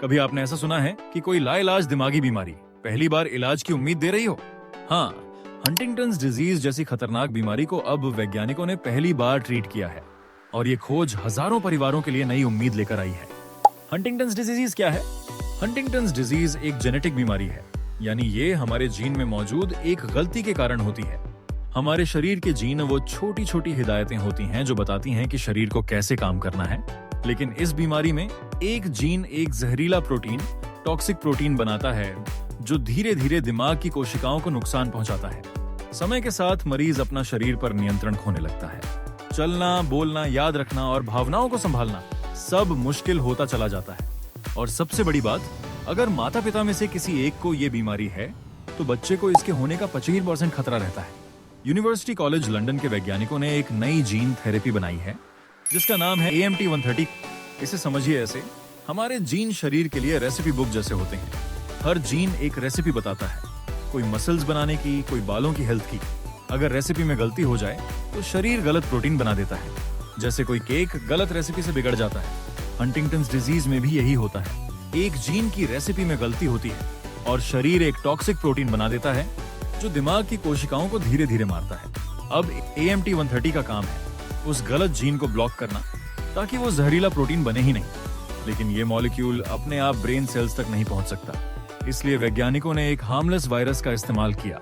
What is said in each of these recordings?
कभी आपने ऐसा सुना है कि कोई लाइलाज दिमागी बीमारी पहली बार इलाज की उम्मीद दे रही हो? हाँ, हंटिंगटन्स डिजीज जैसी खतरनाक बीमारी को अब वैज्ञानिकों ने पहली बार ट्रीट किया है और ये खोज हजारों परिवारों के लिए नई उम्मीद लेकर आई है। हंटिंगटन्स डिजीज क्या है? हंटिंगटन्स डिजीज एक जेनेटिक बीमारी है, यानी ये हमारे जीन में मौजूद एक गलती के कारण होती है। हमारे शरीर के जीन वो छोटी छोटी हिदायतें होती हैं जो बताती हैं कि शरीर को कैसे काम करना है, लेकिन इस बीमारी में एक जीन एक जहरीला प्रोटीन, टॉक्सिक प्रोटीन बनाता है जो धीरे धीरे दिमाग की कोशिकाओं को नुकसान पहुंचाता है। समय के साथ मरीज अपना शरीर पर नियंत्रण खोने लगता है। चलना, बोलना, याद रखना और भावनाओं को संभालना सब मुश्किल होता चला जाता है। और सबसे बड़ी बात, अगर माता पिता में से किसी एक को ये बीमारी है तो बच्चे को इसके होने का 25% खतरा रहता है। यूनिवर्सिटी कॉलेज लंदन के वैज्ञानिकों ने एक नई जीन थेरेपी बनाई है जिसका नाम है AMT-130। इसे समझिए ऐसे, हमारे जीन शरीर के लिए रेसिपी बुक जैसे होते हैं। हर जीन एक रेसिपी बताता है, कोई मसल्स बनाने की, कोई बालों की हेल्थ की। अगर रेसिपी में गलती हो जाए तो शरीर गलत प्रोटीन बना देता है। जैसे कोई केक गलत रेसिपी से बिगड़ जाता है। हंटिंगटन्स डिजीज में भी यही होता है। एक जीन की रेसिपी में गलती होती है और शरीर एक टॉक्सिक प्रोटीन बना देता है जो दिमाग की कोशिकाओं को धीरे धीरे मारता है। अब AMT-130 का काम है उस गलत जीन को ब्लॉक करना ताकि वो जहरीला प्रोटीन बने ही नहीं। लेकिन ये मॉलिक्यूल अपने आप ब्रेन सेल्स तक नहीं पहुंच सकता, इसलिए वैज्ञानिकों ने एक हार्मलेस वायरस का इस्तेमाल किया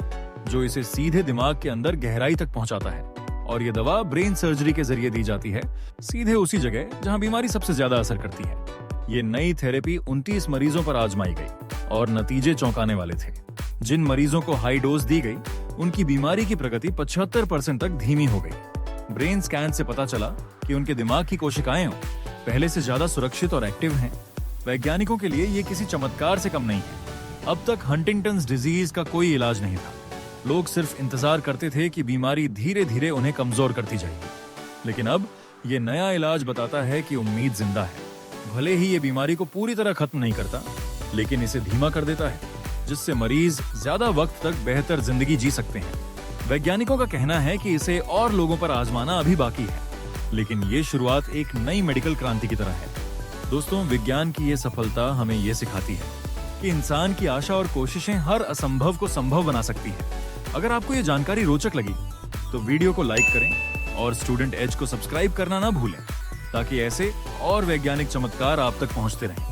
जो इसे सीधे दिमाग के अंदर गहराई तक पहुंचाता है। और ये दवा ब्रेन सर्जरी के जरिए दी जाती है, सीधे उसी जगह जहां बीमारी सबसे ज्यादा असर करती है। ये नई थेरेपी 29 मरीजों पर आजमाई गई और नतीजे चौंकाने वाले थे। जिन मरीजों को हाई डोज दी गई उनकी बीमारी की प्रगति 75% तक धीमी हो गई। ब्रेन स्कैन से पता चला कि उनके दिमाग की कोशिकाएं पहले से ज्यादा सुरक्षित और एक्टिव हैं। वैज्ञानिकों के लिए ये किसी चमत्कार से कम नहीं है। अब तक हंटिंगटन्स डिजीज का कोई इलाज नहीं था। लोग सिर्फ इंतजार करते थे कि बीमारी धीरे धीरे उन्हें कमजोर करती जाएगी। लेकिन अब ये नया इलाज बताता है कि उम्मीद जिंदा है। भले ही ये बीमारी को पूरी तरह खत्म नहीं करता, लेकिन इसे धीमा कर देता है, जिससे मरीज ज्यादा वक्त तक बेहतर जिंदगी जी सकते हैं। वैज्ञानिकों का कहना है कि इसे और लोगों पर आजमाना अभी बाकी है, लेकिन ये शुरुआत एक नई मेडिकल क्रांति की तरह है। दोस्तों, विज्ञान की ये सफलता हमें ये सिखाती है कि इंसान की आशा और कोशिशें हर असंभव को संभव बना सकती है। अगर आपको ये जानकारी रोचक लगी तो वीडियो को लाइक करें और स्टूडेंट एज को सब्सक्राइब करना ना भूलें, ताकि ऐसे और वैज्ञानिक चमत्कार आप तक पहुंचते रहें।